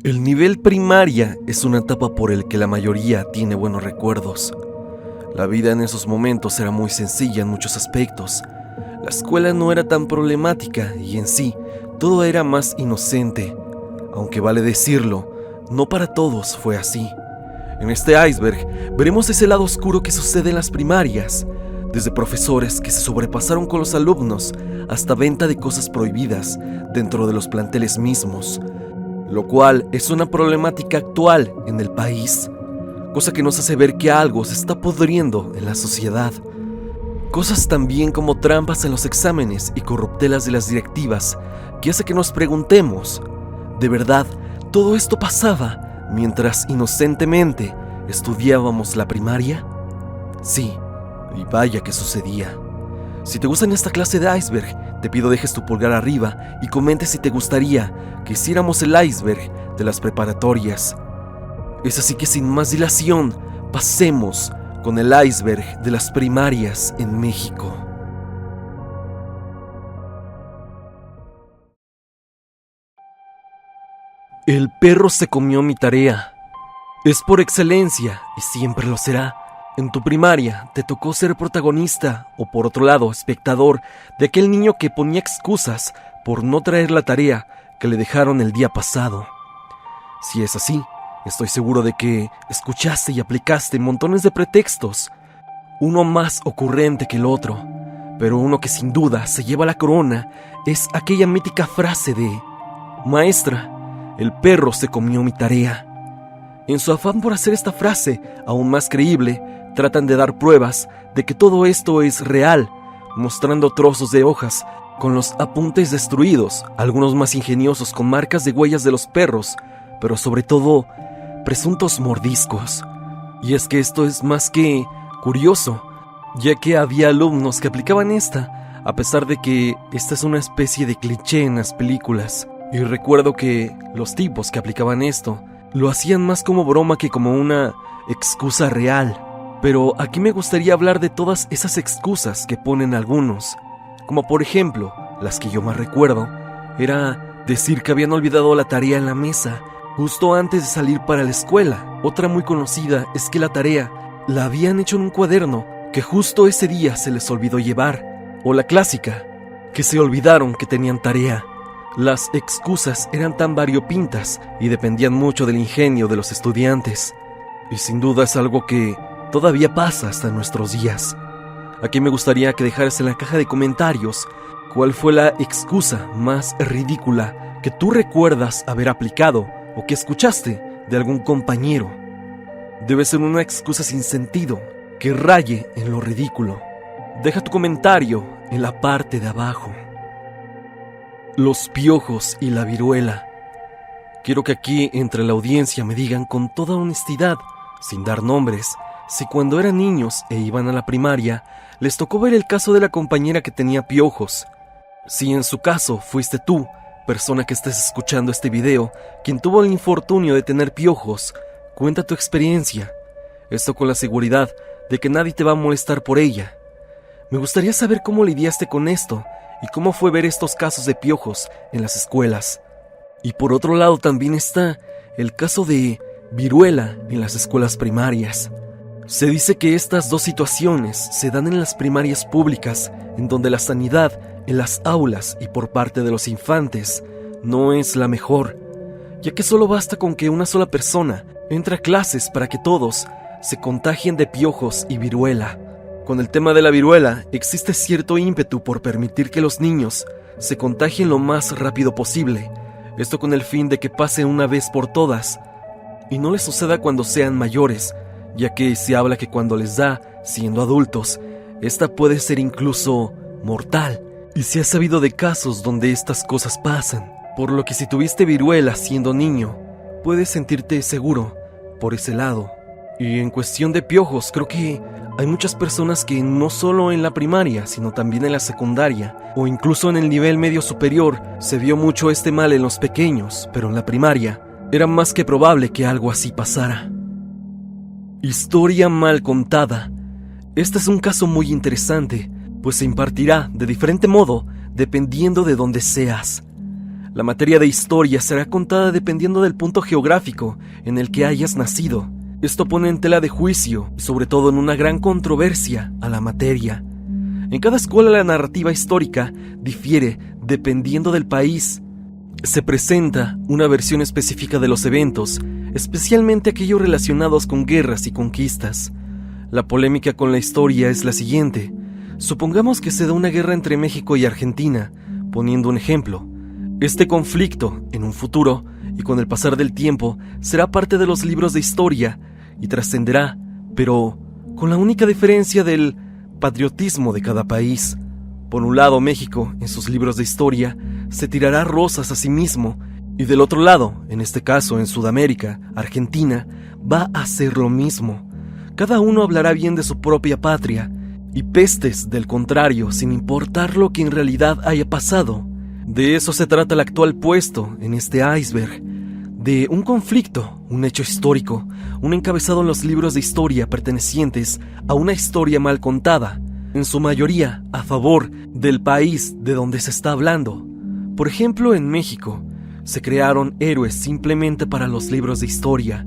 El nivel primaria es una etapa por el que la mayoría tiene buenos recuerdos. La vida en esos momentos era muy sencilla en muchos aspectos. La escuela no era tan problemática y en sí, todo era más inocente. Aunque vale decirlo, no para todos fue así. En este iceberg veremos ese lado oscuro que sucede en las primarias, desde profesores que se sobrepasaron con los alumnos hasta venta de cosas prohibidas dentro de los planteles mismos, lo cual es una problemática actual en el país, cosa que nos hace ver que algo se está pudriendo en la sociedad. Cosas también como trampas en los exámenes y corruptelas de las directivas que hace que nos preguntemos, ¿de verdad todo esto pasaba mientras inocentemente estudiábamos la primaria? Sí, y vaya que sucedía. Si te gusta esta clase de iceberg, te pido dejes tu pulgar arriba y comentes si te gustaría que hiciéramos el iceberg de las preparatorias. Es así que sin más dilación, pasemos con el iceberg de las primarias en México. El perro se comió mi tarea. Es por excelencia y siempre lo será. En tu primaria te tocó ser protagonista o, por otro lado, espectador de aquel niño que ponía excusas por no traer la tarea que le dejaron el día pasado. Si es así, estoy seguro de que escuchaste y aplicaste montones de pretextos, uno más ocurrente que el otro, pero uno que sin duda se lleva la corona es aquella mítica frase de: maestra, el perro se comió mi tarea. En su afán por hacer esta frase aún más creíble, tratan de dar pruebas de que todo esto es real, mostrando trozos de hojas con los apuntes destruidos, algunos más ingeniosos con marcas de huellas de los perros, pero sobre todo, presuntos mordiscos. Y es que esto es más que curioso, ya que había alumnos que aplicaban esta, a pesar de que esta es una especie de cliché en las películas. Y recuerdo que los tipos que aplicaban esto lo hacían más como broma que como una excusa real. Pero aquí me gustaría hablar de todas esas excusas que ponen algunos, como por ejemplo, las que yo más recuerdo, era decir que habían olvidado la tarea en la mesa justo antes de salir para la escuela. Otra muy conocida es que la tarea la habían hecho en un cuaderno que justo ese día se les olvidó llevar. O la clásica, que se olvidaron que tenían tarea. Las excusas eran tan variopintas y dependían mucho del ingenio de los estudiantes. Y sin duda es algo que todavía pasa hasta nuestros días. Aquí me gustaría que dejaras en la caja de comentarios cuál fue la excusa más ridícula que tú recuerdas haber aplicado o que escuchaste de algún compañero. Debe ser una excusa sin sentido, que raye en lo ridículo. Deja tu comentario en la parte de abajo. Los piojos y la viruela. Quiero que aquí entre la audiencia me digan con toda honestidad, sin dar nombres, si cuando eran niños e iban a la primaria, les tocó ver el caso de la compañera que tenía piojos. Si en su caso fuiste tú, persona que estés escuchando este video, quien tuvo el infortunio de tener piojos, cuenta tu experiencia. Esto con la seguridad de que nadie te va a molestar por ella. Me gustaría saber cómo lidiaste con esto y cómo fue ver estos casos de piojos en las escuelas. Y por otro lado también está el caso de viruela en las escuelas primarias. Se dice que estas dos situaciones se dan en las primarias públicas, en donde la sanidad en las aulas y por parte de los infantes no es la mejor, ya que solo basta con que una sola persona entre a clases para que todos se contagien de piojos y viruela. Con el tema de la viruela existe cierto ímpetu por permitir que los niños se contagien lo más rápido posible, esto con el fin de que pase una vez por todas y no les suceda cuando sean mayores, ya que se habla que cuando les da, siendo adultos, esta puede ser incluso mortal. Y se ha sabido de casos donde estas cosas pasan, por lo que si tuviste viruela siendo niño, puedes sentirte seguro por ese lado. Y en cuestión de piojos, creo que hay muchas personas que no solo en la primaria, sino también en la secundaria, o incluso en el nivel medio superior, se vio mucho este mal en los pequeños, pero en la primaria era más que probable que algo así pasara. Historia mal contada. Este es un caso muy interesante, pues se impartirá de diferente modo dependiendo de dónde seas. La materia de historia será contada dependiendo del punto geográfico en el que hayas nacido. Esto pone en tela de juicio y sobre todo en una gran controversia a la materia. En cada escuela la narrativa histórica difiere dependiendo del país. Se presenta una versión específica de los eventos, especialmente aquellos relacionados con guerras y conquistas. La polémica con la historia es la siguiente. Supongamos que se da una guerra entre México y Argentina, poniendo un ejemplo. Este conflicto, en un futuro, y con el pasar del tiempo, será parte de los libros de historia y trascenderá, pero con la única diferencia del patriotismo de cada país. Por un lado, México, en sus libros de historia, se tirará rosas a sí mismo, y del otro lado, en este caso en Sudamérica, Argentina, va a hacer lo mismo. Cada uno hablará bien de su propia patria, y pestes del contrario, sin importar lo que en realidad haya pasado. De eso se trata el actual puesto en este iceberg, de un conflicto, un hecho histórico, un encabezado en los libros de historia pertenecientes a una historia mal contada, en su mayoría a favor del país de donde se está hablando. Por ejemplo, en México, se crearon héroes simplemente para los libros de historia.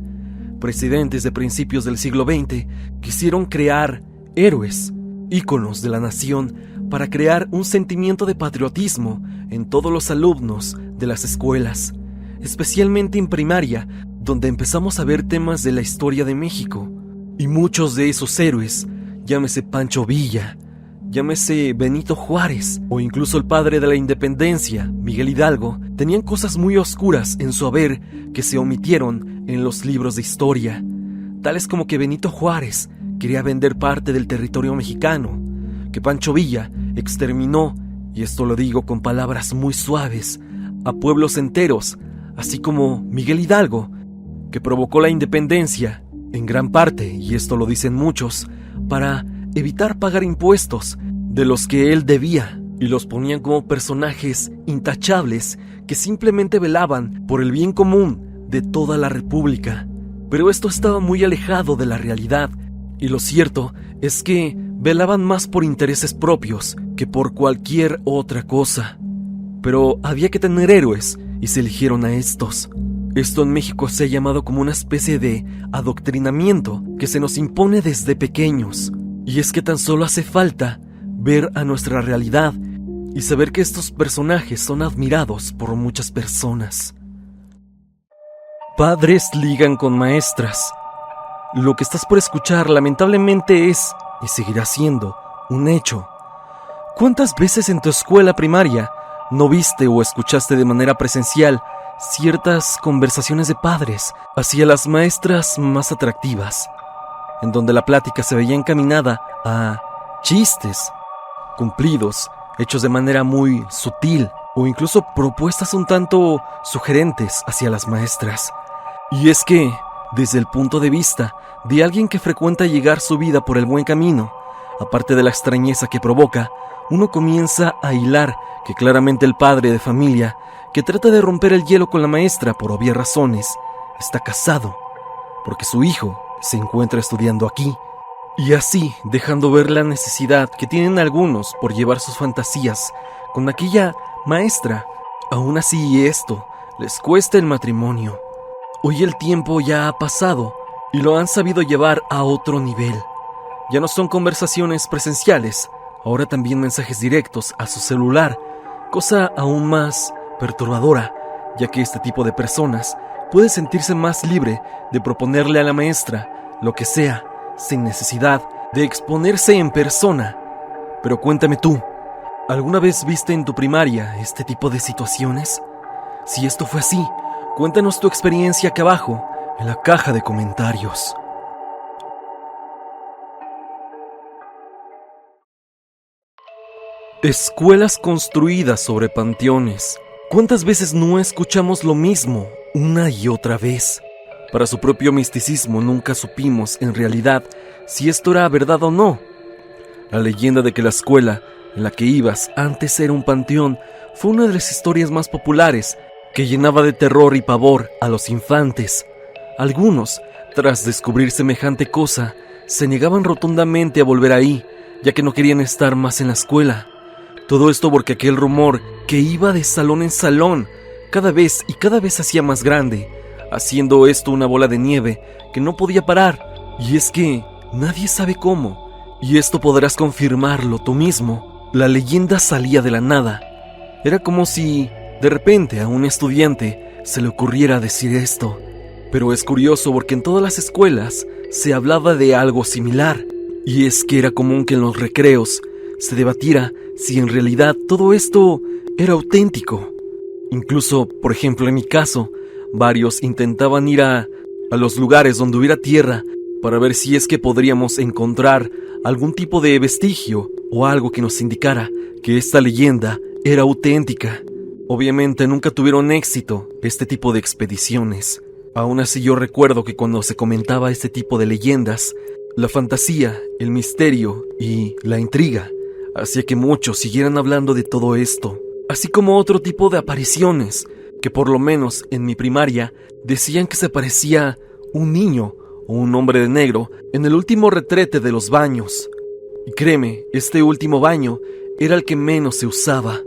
Presidentes de principios del siglo XX quisieron crear héroes, íconos de la nación, para crear un sentimiento de patriotismo en todos los alumnos de las escuelas, especialmente en primaria, donde empezamos a ver temas de la historia de México. Y muchos de esos héroes, llámese Pancho Villa, llámese Benito Juárez, o incluso el padre de la independencia, Miguel Hidalgo, tenían cosas muy oscuras en su haber que se omitieron en los libros de historia, tales como que Benito Juárez quería vender parte del territorio mexicano, que Pancho Villa exterminó, y esto lo digo con palabras muy suaves, a pueblos enteros, así como Miguel Hidalgo, que provocó la independencia, en gran parte, y esto lo dicen muchos, para evitar pagar impuestos de los que él debía, y los ponían como personajes intachables que simplemente velaban por el bien común de toda la república. Pero esto estaba muy alejado de la realidad, y lo cierto es que velaban más por intereses propios que por cualquier otra cosa. Pero había que tener héroes, y se eligieron a estos. Esto en México se ha llamado como una especie de adoctrinamiento que se nos impone desde pequeños. Y es que tan solo hace falta ver a nuestra realidad y saber que estos personajes son admirados por muchas personas. Padres ligan con maestras. Lo que estás por escuchar lamentablemente es, y seguirá siendo, un hecho. ¿Cuántas veces en tu escuela primaria no viste o escuchaste de manera presencial ciertas conversaciones de padres hacia las maestras más atractivas, en donde la plática se veía encaminada a chistes, cumplidos, hechos de manera muy sutil, o incluso propuestas un tanto sugerentes hacia las maestras? Y es que, desde el punto de vista de alguien que frecuenta llegar su vida por el buen camino, aparte de la extrañeza que provoca, uno comienza a hilar que claramente el padre de familia, que trata de romper el hielo con la maestra por obvias razones, está casado, porque su hijo se encuentra estudiando aquí, y así dejando ver la necesidad que tienen algunos por llevar sus fantasías con aquella maestra. Aún así esto les cuesta el matrimonio. Hoy el tiempo ya ha pasado y lo han sabido llevar a otro nivel. Ya no son conversaciones presenciales, ahora también mensajes directos a su celular, cosa aún más perturbadora, ya que este tipo de personas puede sentirse más libre de proponerle a la maestra lo que sea, sin necesidad de exponerse en persona. Pero cuéntame tú, ¿alguna vez viste en tu primaria este tipo de situaciones? Si esto fue así, cuéntanos tu experiencia acá abajo, en la caja de comentarios. Escuelas construidas sobre panteones. ¿Cuántas veces no escuchamos lo mismo una y otra vez? Para su propio misticismo nunca supimos, en realidad, si esto era verdad o no. La leyenda de que la escuela en la que ibas antes era un panteón fue una de las historias más populares que llenaba de terror y pavor a los infantes. Algunos, tras descubrir semejante cosa, se negaban rotundamente a volver ahí, ya que no querían estar más en la escuela. Todo esto porque aquel rumor que iba de salón en salón cada vez se hacía más grande, haciendo esto una bola de nieve que no podía parar. Y es que nadie sabe cómo, y esto podrás confirmarlo tú mismo. La leyenda salía de la nada. Era como si, de repente, a un estudiante se le ocurriera decir esto. Pero es curioso porque en todas las escuelas se hablaba de algo similar, y es que era común que en los recreos se debatiera si en realidad todo esto era auténtico. Incluso, por ejemplo, en mi caso, varios intentaban ir a los lugares donde hubiera tierra para ver si es que podríamos encontrar algún tipo de vestigio o algo que nos indicara que esta leyenda era auténtica. Obviamente nunca tuvieron éxito este tipo de expediciones. Aún así yo recuerdo que cuando se comentaba este tipo de leyendas, la fantasía, el misterio y la intriga hacía que muchos siguieran hablando de todo esto, así como otro tipo de apariciones, que por lo menos en mi primaria decían que se aparecía un niño o un hombre de negro en el último retrete de los baños. Y créeme, este último baño era el que menos se usaba.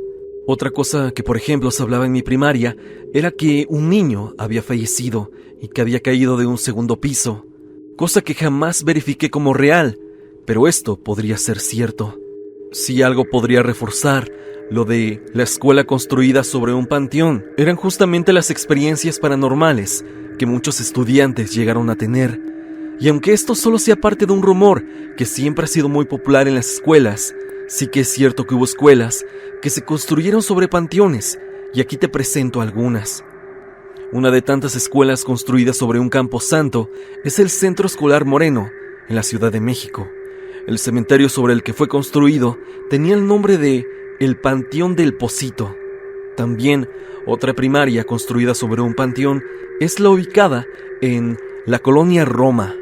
Otra cosa que por ejemplo se hablaba en mi primaria era que un niño había fallecido y que había caído de un segundo piso, cosa que jamás verifiqué como real, pero esto podría ser cierto. Si algo podría reforzar lo de la escuela construida sobre un panteón, eran justamente las experiencias paranormales que muchos estudiantes llegaron a tener. Y aunque esto solo sea parte de un rumor que siempre ha sido muy popular en las escuelas, sí que es cierto que hubo escuelas que se construyeron sobre panteones, y aquí te presento algunas. Una de tantas escuelas construidas sobre un camposanto es el Centro Escolar Moreno, en la Ciudad de México. El cementerio sobre el que fue construido tenía el nombre de El Panteón del Pocito. También otra primaria construida sobre un panteón es la ubicada en la colonia Roma.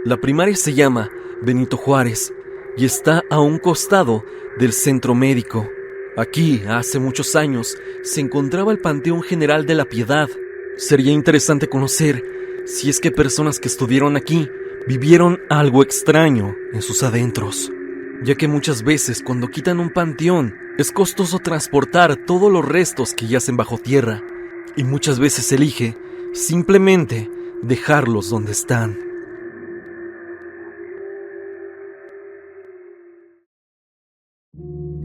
La primaria se llama Benito Juárez y está a un costado del centro médico. Aquí, hace muchos años, se encontraba el Panteón General de la Piedad. Sería interesante conocer si es que personas que estuvieron aquí vivieron algo extraño en sus adentros, ya que muchas veces cuando quitan un panteón es costoso transportar todos los restos que yacen bajo tierra, y muchas veces se elige simplemente dejarlos donde están.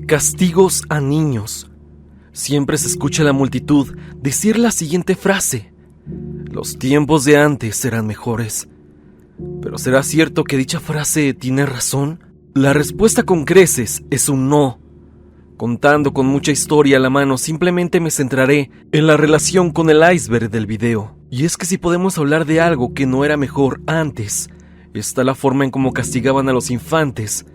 Castigos a niños. Siempre se escucha a la multitud decir la siguiente frase: los tiempos de antes eran mejores. ¿Pero será cierto que dicha frase tiene razón? La respuesta con creces es un no. Contando con mucha historia a la mano, simplemente me centraré en la relación con el iceberg del video. Y es que si podemos hablar de algo que no era mejor antes, está la forma en cómo castigaban a los infantes,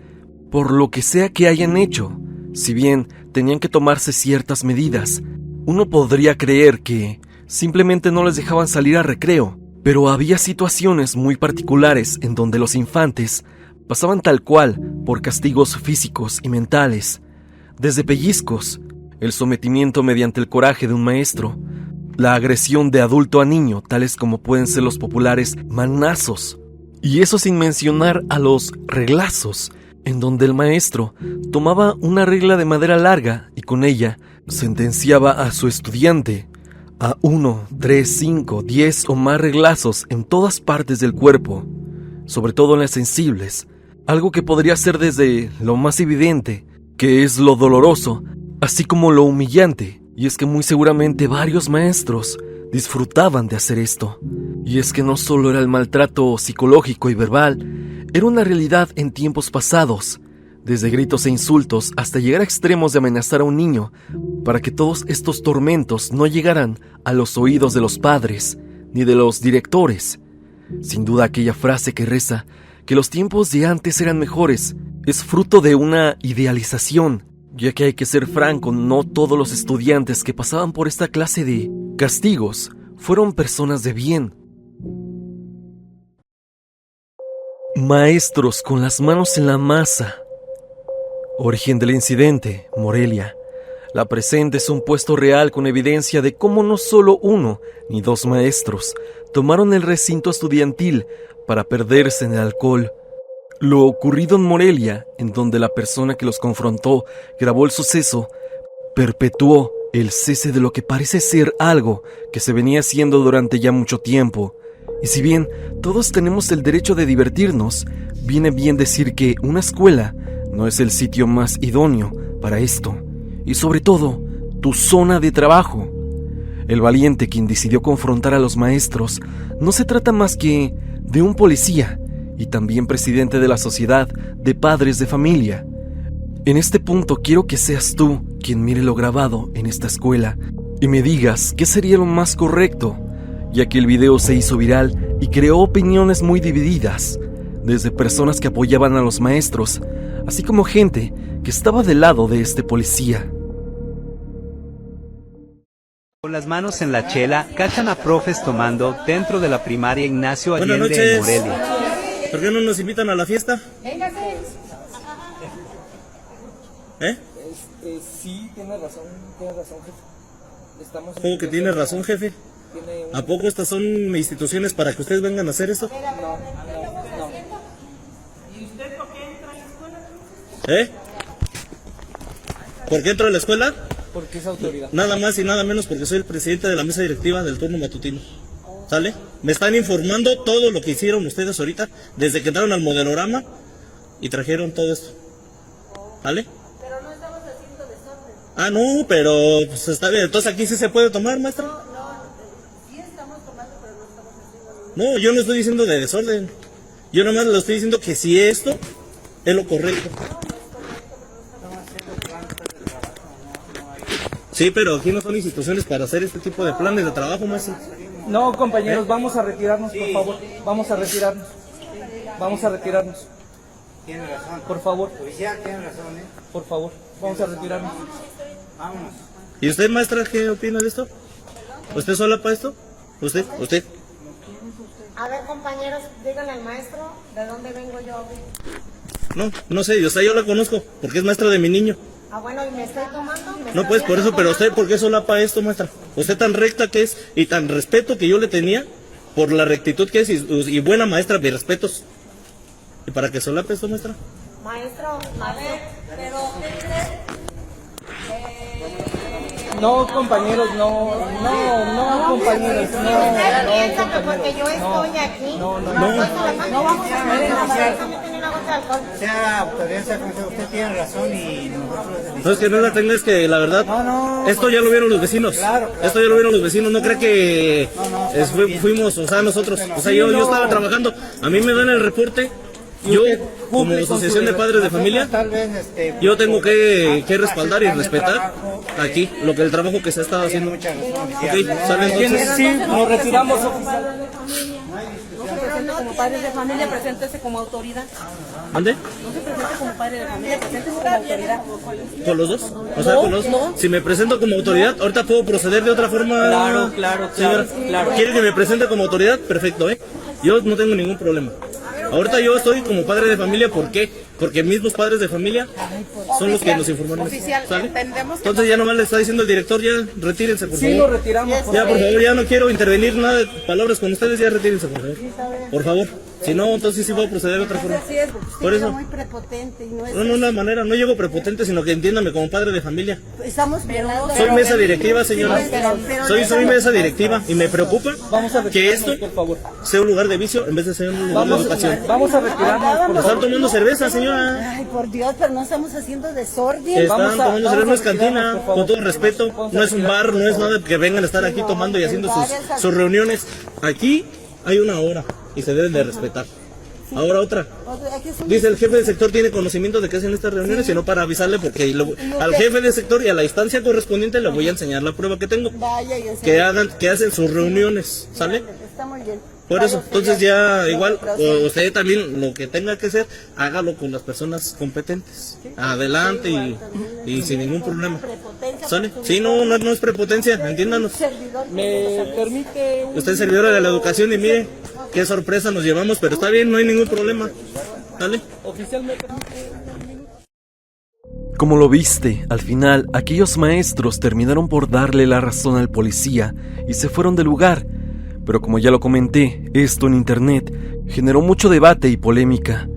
por lo que sea que hayan hecho. Si bien tenían que tomarse ciertas medidas, uno podría creer que simplemente no les dejaban salir a recreo, pero había situaciones muy particulares en donde los infantes pasaban tal cual por castigos físicos y mentales, desde pellizcos, el sometimiento mediante el coraje de un maestro, la agresión de adulto a niño, tales como pueden ser los populares manazos, y eso sin mencionar a los reglazos, en donde el maestro tomaba una regla de madera larga y con ella sentenciaba a su estudiante a 1, 3, 5, 10 o más reglazos en todas partes del cuerpo, sobre todo en las sensibles, algo que podría ser desde lo más evidente, que es lo doloroso, así como lo humillante, y es que muy seguramente varios maestros disfrutaban de hacer esto. Y es que no solo era el maltrato psicológico y verbal, era una realidad en tiempos pasados, desde gritos e insultos hasta llegar a extremos de amenazar a un niño, para que todos estos tormentos no llegaran a los oídos de los padres ni de los directores. Sin duda aquella frase que reza que los tiempos de antes eran mejores es fruto de una idealización, ya que hay que ser franco, no todos los estudiantes que pasaban por esta clase de castigos fueron personas de bien. Maestros con las manos en la masa. Origen del incidente, Morelia. La presente es un puesto real con evidencia de cómo no solo uno ni dos maestros tomaron el recinto estudiantil para perderse en el alcohol. Lo ocurrido en Morelia, en donde la persona que los confrontó grabó el suceso, perpetuó el cese de lo que parece ser algo que se venía haciendo durante ya mucho tiempo. Y si bien todos tenemos el derecho de divertirnos, viene bien decir que una escuela no es el sitio más idóneo para esto. Y sobre todo, tu zona de trabajo. El valiente quien decidió confrontar a los maestros no se trata más que de un policía y también presidente de la Sociedad de Padres de Familia. En este punto quiero que seas tú quien mire lo grabado en esta escuela y me digas qué sería lo más correcto, ya que el video se hizo viral y creó opiniones muy divididas, desde personas que apoyaban a los maestros, así como gente que estaba del lado de este policía. Con las manos en la chela, cachan a profes tomando dentro de la primaria Ignacio Allende en Morelia. ¿Por qué no nos invitan a la fiesta? ¿Eh? Sí, tiene razón, jefe. ¿Cómo que tiene razón, jefe? ¿A poco estas son instituciones para que ustedes vengan a hacer esto? No. ¿Y usted por qué entra a la escuela? ¿Eh? ¿Por qué entro a la escuela? Porque es autoridad. Nada más y nada menos porque soy el presidente de la mesa directiva del turno matutino. ¿Sale? Me están informando todo lo que hicieron ustedes ahorita, desde que entraron al modelorama y trajeron todo esto. ¿Vale? Pero no estamos haciendo desorden. Ah, no, pero pues está bien. Entonces aquí sí se puede tomar, maestra. Sí estamos tomando, pero no estamos haciendo nada. No, yo no estoy diciendo de desorden. Yo nomás le estoy diciendo que si esto es lo correcto. Sí, pero aquí no son instituciones para hacer este tipo de planes de trabajo, maestro. No, compañeros, vamos a retirarnos, por favor. Vamos a retirarnos. Tiene razón. Por favor, Oficial, tiene razón, por favor. Vamos a retirarnos. Vámonos. ¿Y usted, maestra, qué opina de esto? ¿Usted sola para esto? ¿Usted? A ver, compañeros, díganle al maestro de dónde vengo yo. No sé, o sea, yo la conozco, porque es maestra de mi niño. Ah, bueno, y me estoy tomando. No, pues por eso, pero usted, ¿por qué sola para esto, maestra? Usted tan recta que es, y tan respeto que yo le tenía, por la rectitud que es, y buena maestra, mis respetos. ¿Y para qué solape esto, maestra? Maestro, a ver, pero ¿qué crees? No, compañeros, no, compañeros, Usted piensa que compañeros. porque yo estoy aquí, No. no vamos a poner nada. Tiene una gota de alcohol. Sea autoridad, sea como sea, usted tiene razón y nosotros... No es que no la tenga, es que la verdad, esto ya lo vieron los vecinos. Claro. Esto ya lo vieron los vecinos, no cree que fuimos, o sea, nosotros. O sea, yo estaba trabajando, a mí me dan el reporte, yo, como asociación de padres de familia, Tal vez, yo tengo que respaldar y respetar aquí el trabajo que se ha estado haciendo. mucha razón. Ok, ¿sale entonces? Sí, nos retiramos, oficial. No se presente como padre de familia, preséntese como autoridad. ¿Ande? No se presente como padre de familia, preséntese como autoridad. ¿Con los dos? O sea, con los dos. Si me presento como autoridad, ahorita puedo proceder de otra forma. Claro, Señora, ¿quiere que me presente como autoridad? Perfecto, ¿eh? Yo no tengo ningún problema. Ahorita yo estoy como padre de familia, ¿por qué? Porque mismos padres de familia son los que nos informaron. Oficial, ¿Sale? entendemos que Entonces ya nomás le está diciendo el director, ya retírense, por Sí, favor. nos retiramos. Ya, por favor, ya no quiero intervenir nada de palabras con ustedes, ya retírense, por favor. Por favor. Si no, entonces sí voy a proceder de otra forma. así es, porque usted Por eso. es muy prepotente y no es... No, una manera, no llego prepotente, sino que entiéndame como padre de familia. Estamos violando... Soy mesa directiva, señora. Pero Soy mesa directiva y me preocupa Vamos a que retirarnos, esto por favor. sea un lugar de vicio en vez de ser un lugar de educación. Vamos a retirarnos, por Están favor. tomando cerveza, señora. Ay, por Dios, pero no estamos haciendo desorden. Están Vamos a- tomando cerveza, no es retirarnos, cantina, por favor. con todo respeto. No es un bar, no es nada que vengan a estar aquí tomando y haciendo sus reuniones. Aquí hay una hora y se deben de respetar. Ahora otra. Dice el jefe del sector tiene conocimiento de que hacen estas reuniones, sino para avisarle porque al jefe del sector y a la instancia correspondiente le voy a enseñar la prueba que tengo. Vaya y enseñe. Que hacen sus reuniones, ¿sale? Está muy bien. Por eso, entonces ya igual, usted también lo que tenga que hacer, hágalo con las personas competentes. Adelante y sin ningún problema. ¿Sale? Sí, no es prepotencia, entiéndanos. ¿Me permite un... Usted es servidora de la educación y mire qué sorpresa nos llevamos, pero está bien, no hay ningún problema. ¿Sale? Oficial, me permite un minuto? Como lo viste, al final aquellos maestros terminaron por darle la razón al policía y se fueron del lugar. Pero como ya lo comenté, esto en internet generó mucho debate y polémica.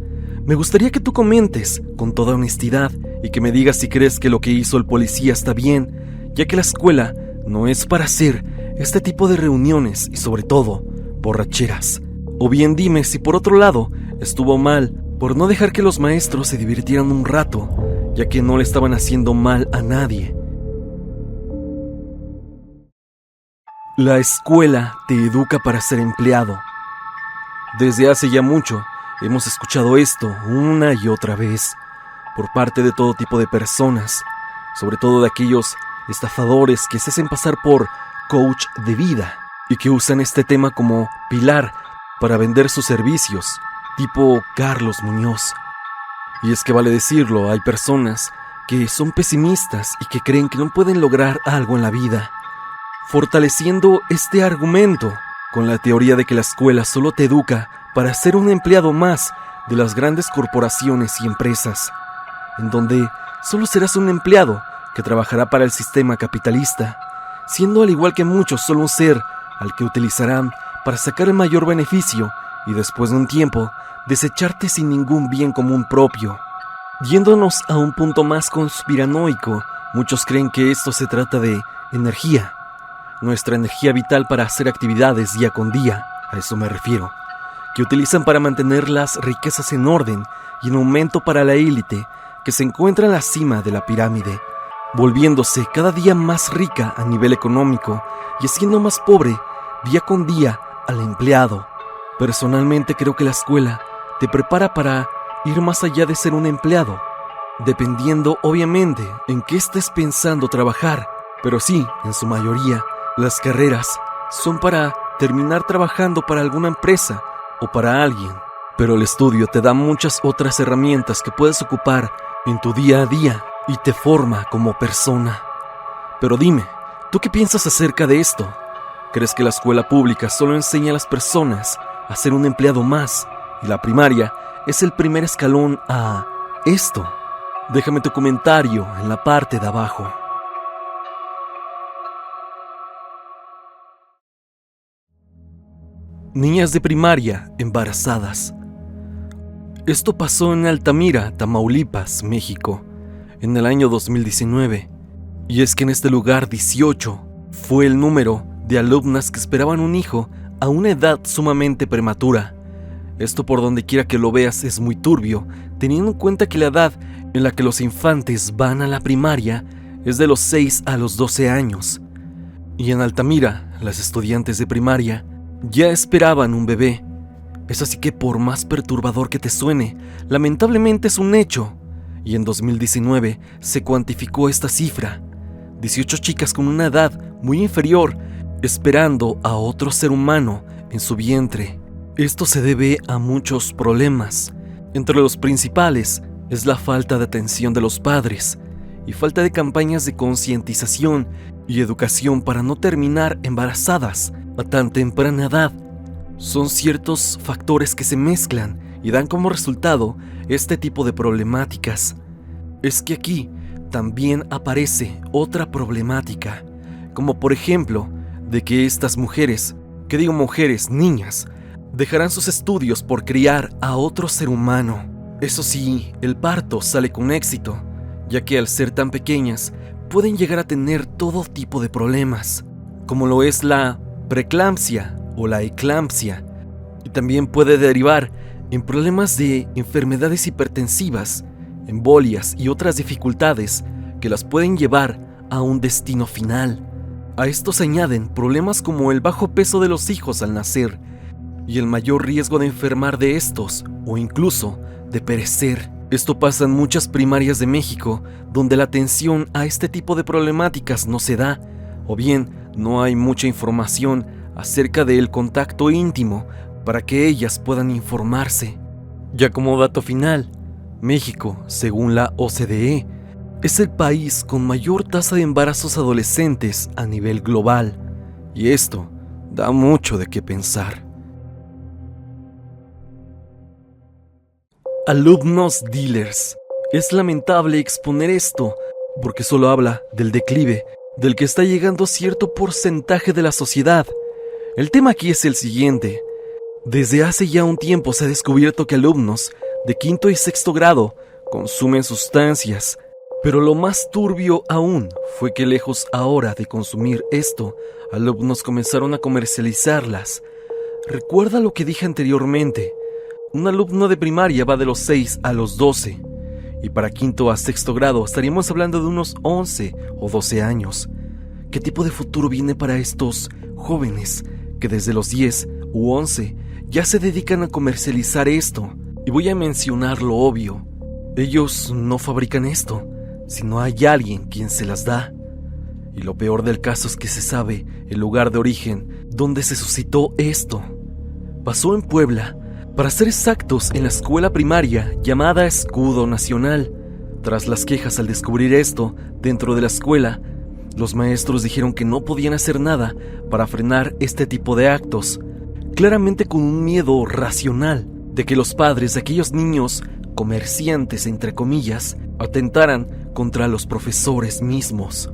Me gustaría que tú comentes con toda honestidad y que me digas si crees que lo que hizo el policía está bien, ya que la escuela no es para hacer este tipo de reuniones y sobre todo borracheras. O bien dime si por otro lado estuvo mal por no dejar que los maestros se divirtieran un rato, ya que no le estaban haciendo mal a nadie. La escuela te educa para ser empleado. Desde hace ya mucho hemos escuchado esto una y otra vez por parte de todo tipo de personas, sobre todo de aquellos estafadores que se hacen pasar por coach de vida y que usan este tema como pilar para vender sus servicios, tipo Carlos Muñoz. Y es que vale decirlo, hay personas que son pesimistas y que creen que no pueden lograr algo en la vida, fortaleciendo este argumento con la teoría de que la escuela solo te educa para ser un empleado más de las grandes corporaciones y empresas, en donde solo serás un empleado que trabajará para el sistema capitalista, siendo al igual que muchos solo un ser al que utilizarán para sacar el mayor beneficio y después de un tiempo desecharte sin ningún bien común propio. Yéndonos a un punto más conspiranoico, muchos creen que esto se trata de energía, nuestra energía vital para hacer actividades día con día, a eso me refiero, que utilizan para mantener las riquezas en orden y en aumento para la élite que se encuentra en la cima de la pirámide, volviéndose cada día más rica a nivel económico y siendo más pobre día con día al empleado. Personalmente creo que la escuela te prepara para ir más allá de ser un empleado, dependiendo obviamente en qué estés pensando trabajar, pero sí, en su mayoría, las carreras son para terminar trabajando para alguna empresa o para alguien, pero el estudio te da muchas otras herramientas que puedes ocupar en tu día a día y te forma como persona. Pero dime, ¿tú qué piensas acerca de esto? ¿Crees que la escuela pública solo enseña a las personas a ser un empleado más y la primaria es el primer escalón a esto? Déjame tu comentario en la parte de abajo. Niñas de primaria embarazadas. Esto pasó en Altamira, Tamaulipas, México, en el año 2019. Y es que en este lugar 18 fue el número de alumnas que esperaban un hijo a una edad sumamente prematura. Esto por donde quiera que lo veas es muy turbio, teniendo en cuenta que la edad en la que los infantes van a la primaria es de los 6 a los 12 años. Y en Altamira, las estudiantes de primaria ya esperaban un bebé. Es así que por más perturbador que te suene, lamentablemente es un hecho. Y en 2019 se cuantificó esta cifra: 18 chicas con una edad muy inferior esperando a otro ser humano en su vientre. Esto se debe a muchos problemas. Entre los principales es la falta de atención de los padres y falta de campañas de concientización y educación para no terminar embarazadas a tan temprana edad. Son ciertos factores que se mezclan y dan como resultado este tipo de problemáticas. Es que aquí también aparece otra problemática, como por ejemplo de que estas mujeres, niñas, dejarán sus estudios por criar a otro ser humano. Eso sí, el parto sale con éxito, ya que al ser tan pequeñas pueden llegar a tener todo tipo de problemas, como lo es la preeclampsia o la eclampsia, y también puede derivar en problemas de enfermedades hipertensivas, embolias y otras dificultades que las pueden llevar a un destino final. A esto se añaden problemas como el bajo peso de los hijos al nacer y el mayor riesgo de enfermar de estos o incluso de perecer. Esto pasa en muchas primarias de México, donde la atención a este tipo de problemáticas no se da, o bien no hay mucha información acerca del contacto íntimo para que ellas puedan informarse. Ya como dato final, México, según la OCDE, es el país con mayor tasa de embarazos adolescentes a nivel global, y esto da mucho de qué pensar. Alumnos dealers. Es lamentable exponer esto, porque solo habla del declive del que está llegando cierto porcentaje de la sociedad. El tema aquí es el siguiente. Desde hace ya un tiempo se ha descubierto que alumnos de quinto y sexto grado consumen sustancias Pero lo más turbio aún fue que lejos ahora de consumir esto, alumnos comenzaron a comercializarlas. Recuerda lo que dije anteriormente, un alumno de primaria va de los 6 a los 12, y para quinto a sexto grado estaríamos hablando de unos 11 o 12 años. ¿Qué tipo de futuro viene para estos jóvenes que desde los 10 u 11 ya se dedican a comercializar esto? Y voy a mencionar lo obvio, ellos no fabrican esto, sino hay alguien quien se las da. Y lo peor del caso es que se sabe el lugar de origen donde se suscitó esto. Pasó en Puebla, para ser exactos en la escuela primaria llamada Escudo Nacional. Tras las quejas al descubrir esto dentro de la escuela, los maestros dijeron que no podían hacer nada para frenar este tipo de actos, claramente con un miedo racional de que los padres de aquellos niños, comerciantes entre comillas, atentaran contra los profesores mismos.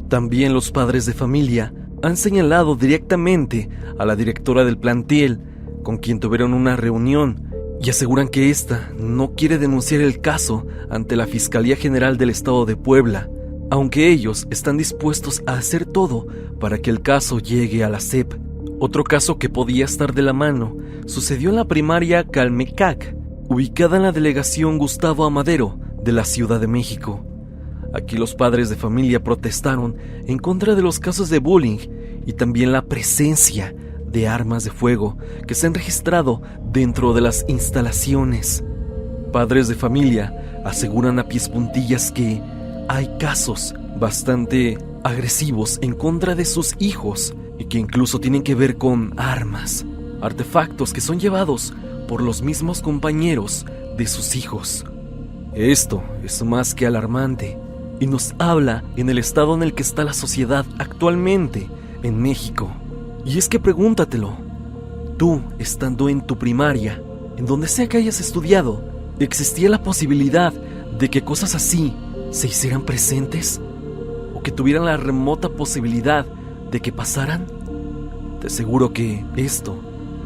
También los padres de familia han señalado directamente a la directora del plantel, con quien tuvieron una reunión, y aseguran que ésta no quiere denunciar el caso ante la Fiscalía General del Estado de Puebla, aunque ellos están dispuestos a hacer todo para que el caso llegue a la SEP. Otro caso que podía estar de la mano sucedió en la primaria Calmecac, ubicada en la delegación Gustavo Amadero de la Ciudad de México. Aquí los padres de familia protestaron en contra de los casos de bullying y también la presencia de armas de fuego que se han registrado dentro de las instalaciones. Padres de familia aseguran a pies juntillas que hay casos bastante agresivos en contra de sus hijos y que incluso tienen que ver con armas, artefactos que son llevados por los mismos compañeros de sus hijos. Esto es más que alarmante y nos habla en el estado en el que está la sociedad actualmente en México. Y es que pregúntatelo, tú estando en tu primaria, en donde sea que hayas estudiado, ¿existía la posibilidad de que cosas así se hicieran presentes? ¿O que tuvieran la remota posibilidad de que pasaran? Te aseguro que esto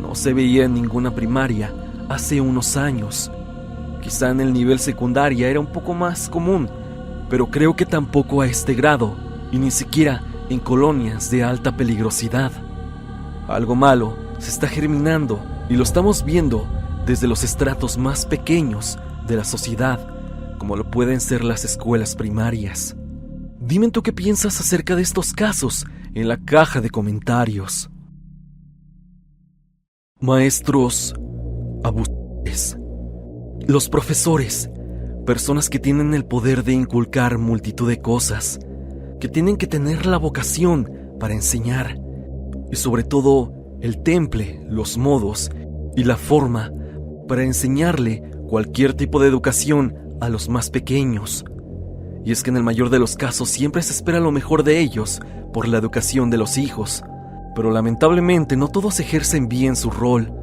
no se veía en ninguna primaria hace unos años. Quizá en el nivel secundaria era un poco más común, pero creo que tampoco a este grado, y ni siquiera en colonias de alta peligrosidad. Algo malo se está germinando y lo estamos viendo desde los estratos más pequeños de la sociedad, como lo pueden ser las escuelas primarias. Dime tú qué piensas acerca de estos casos en la caja de comentarios. Maestros abusadores. Los profesores, personas que tienen el poder de inculcar multitud de cosas, que tienen que tener la vocación para enseñar, y sobre todo el temple, los modos y la forma para enseñarle cualquier tipo de educación a los más pequeños. Y es que en el mayor de los casos siempre se espera lo mejor de ellos por la educación de los hijos, pero lamentablemente no todos ejercen bien su rol.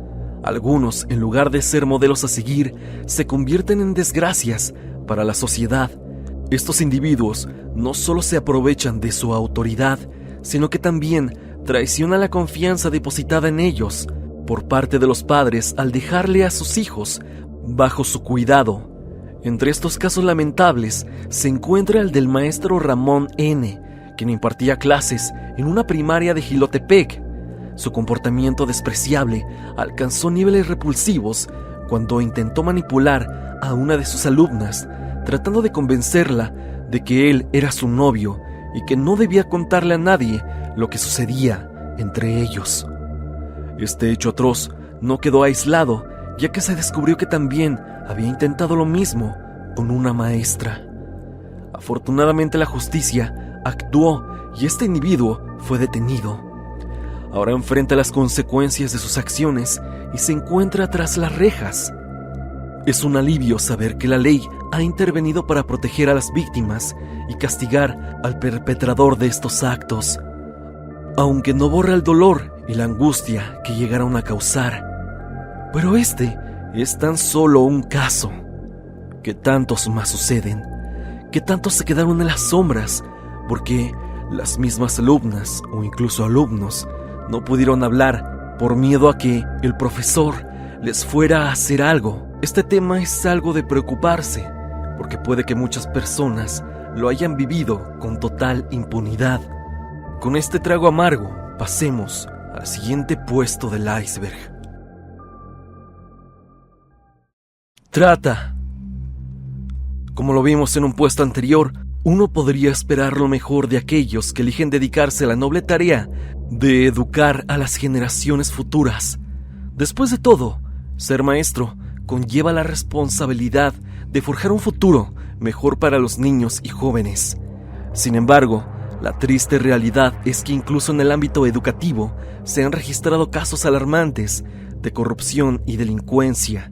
Algunos, en lugar de ser modelos a seguir, se convierten en desgracias para la sociedad. Estos individuos no solo se aprovechan de su autoridad, sino que también traiciona la confianza depositada en ellos por parte de los padres al dejarle a sus hijos bajo su cuidado. Entre estos casos lamentables se encuentra el del maestro Ramón N., quien impartía clases en una primaria de Jilotepec. Su comportamiento despreciable alcanzó niveles repulsivos cuando intentó manipular a una de sus alumnas, tratando de convencerla de que él era su novio y que no debía contarle a nadie lo que sucedía entre ellos. Este hecho atroz no quedó aislado, ya que se descubrió que también había intentado lo mismo con una maestra. Afortunadamente la justicia actuó y este individuo fue detenido. Ahora enfrenta las consecuencias de sus acciones y se encuentra tras las rejas. Es un alivio saber que la ley ha intervenido para proteger a las víctimas y castigar al perpetrador de estos actos, aunque no borra el dolor y la angustia que llegaron a causar. Pero este es tan solo un caso. ¿Qué tantos más suceden? ¿Qué tantos se quedaron en las sombras? Porque las mismas alumnas o incluso alumnos no pudieron hablar por miedo a que el profesor les fuera a hacer algo. Este tema es algo de preocuparse, porque puede que muchas personas lo hayan vivido con total impunidad. Con este trago amargo, pasemos al siguiente puesto del iceberg. Trata. Como lo vimos en un puesto anterior, uno podría esperar lo mejor de aquellos que eligen dedicarse a la noble tarea de educar a las generaciones futuras. Después de todo, ser maestro conlleva la responsabilidad de forjar un futuro mejor para los niños y jóvenes. Sin embargo, la triste realidad es que incluso en el ámbito educativo se han registrado casos alarmantes de corrupción y delincuencia.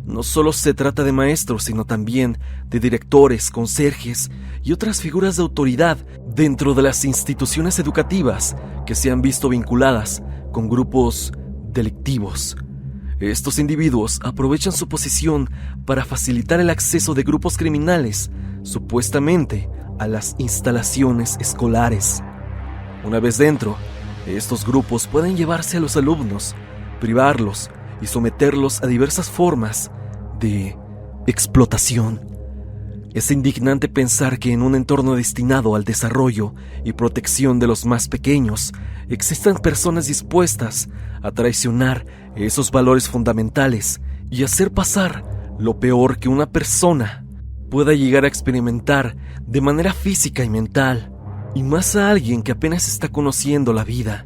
No solo se trata de maestros, sino también de directores, conserjes y otras figuras de autoridad dentro de las instituciones educativas que se han visto vinculadas con grupos delictivos. Estos individuos aprovechan su posición para facilitar el acceso de grupos criminales, supuestamente, a las instalaciones escolares. Una vez dentro, estos grupos pueden llevarse a los alumnos, privarlos y someterlos a diversas formas de explotación. Es indignante pensar que en un entorno destinado al desarrollo y protección de los más pequeños, existan personas dispuestas a traicionar esos valores fundamentales y hacer pasar lo peor que una persona pueda llegar a experimentar de manera física y mental, y más a alguien que apenas está conociendo la vida.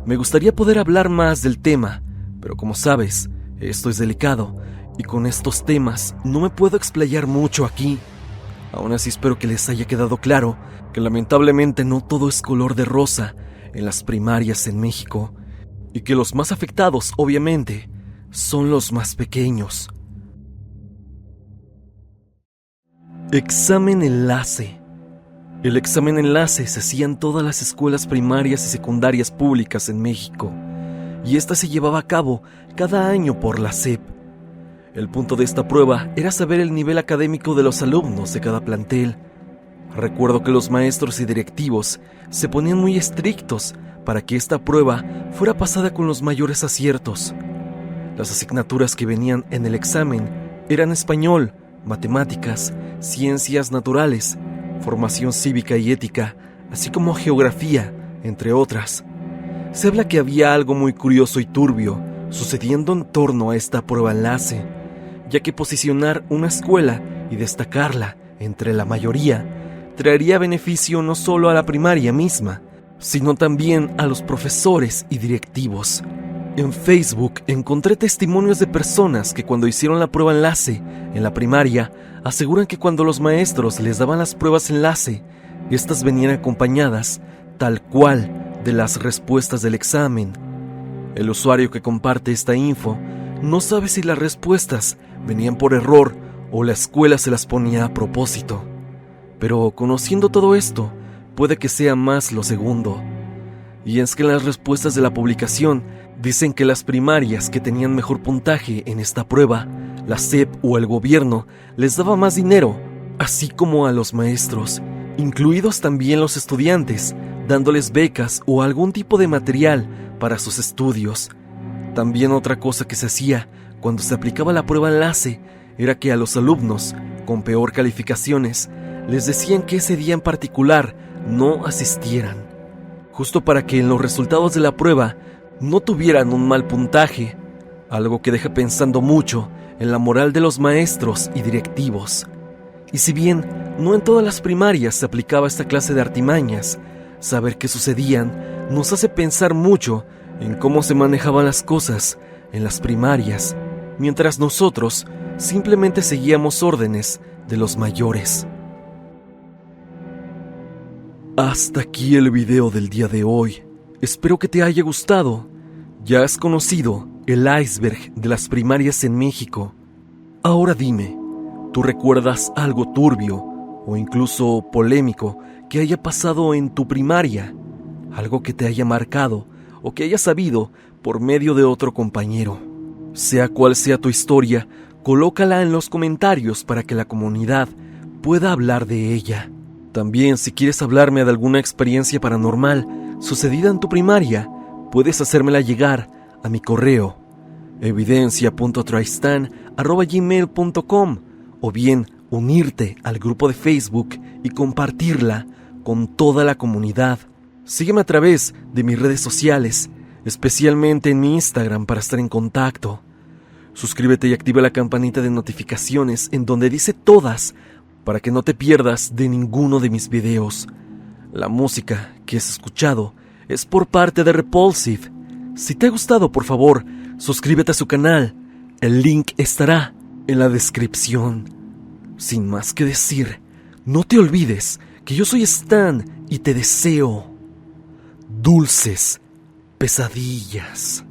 Me gustaría poder hablar más del tema, pero como sabes, esto es delicado, y con estos temas no me puedo explayar mucho aquí. Aún así espero que les haya quedado claro que lamentablemente no todo es color de rosa en las primarias en México, y que los más afectados, obviamente, son los más pequeños. Examen enlace. El examen enlace se hacía en todas las escuelas primarias y secundarias públicas en México, y esta se llevaba a cabo cada año por la SEP. El punto de esta prueba era saber el nivel académico de los alumnos de cada plantel. Recuerdo que los maestros y directivos se ponían muy estrictos para que esta prueba fuera pasada con los mayores aciertos. Las asignaturas que venían en el examen eran español, matemáticas, ciencias naturales, formación cívica y ética, así como geografía, entre otras. Se habla que había algo muy curioso y turbio sucediendo en torno a esta prueba enlace, ya que posicionar una escuela y destacarla entre la mayoría traería beneficio no solo a la primaria misma, sino también a los profesores y directivos. En Facebook encontré testimonios de personas que cuando hicieron la prueba enlace en la primaria aseguran que cuando los maestros les daban las pruebas enlace, estas venían acompañadas tal cual de las respuestas del examen. El usuario que comparte esta info no sabe si las respuestas venían por error o la escuela se las ponía a propósito. Pero conociendo todo esto, puede que sea más lo segundo. Y es que las respuestas de la publicación dicen que las primarias que tenían mejor puntaje en esta prueba, la SEP o el gobierno, les daba más dinero, así como a los maestros, incluidos también los estudiantes, dándoles becas o algún tipo de material para sus estudios. También otra cosa que se hacía cuando se aplicaba la prueba enlace era que a los alumnos con peor calificaciones les decían que ese día en particular no asistieran, justo para que en los resultados de la prueba no tuvieran un mal puntaje, algo que deja pensando mucho en la moral de los maestros y directivos. Y si bien no en todas las primarias se aplicaba esta clase de artimañas, saber qué sucedían nos hace pensar mucho en cómo se manejaban las cosas en las primarias, mientras nosotros simplemente seguíamos órdenes de los mayores. Hasta aquí el video del día de hoy. Espero que te haya gustado. Ya has conocido el iceberg de las primarias en México. Ahora dime, ¿tú recuerdas algo turbio o incluso polémico que haya pasado en tu primaria? Algo que te haya marcado o que hayas sabido por medio de otro compañero. Sea cual sea tu historia, colócala en los comentarios para que la comunidad pueda hablar de ella. También, si quieres hablarme de alguna experiencia paranormal sucedida en tu primaria, puedes hacérmela llegar a mi correo evidencia.tristan@gmail.com o bien unirte al grupo de Facebook y compartirla con toda la comunidad. Sígueme a través de mis redes sociales, especialmente en mi Instagram para estar en contacto. Suscríbete y activa la campanita de notificaciones en donde dice todas para que no te pierdas de ninguno de mis videos. La música que has escuchado es por parte de Repulsive. Si te ha gustado, por favor, suscríbete a su canal. El link estará en la descripción. Sin más que decir, no te olvides que yo soy Stan y te deseo dulces pesadillas.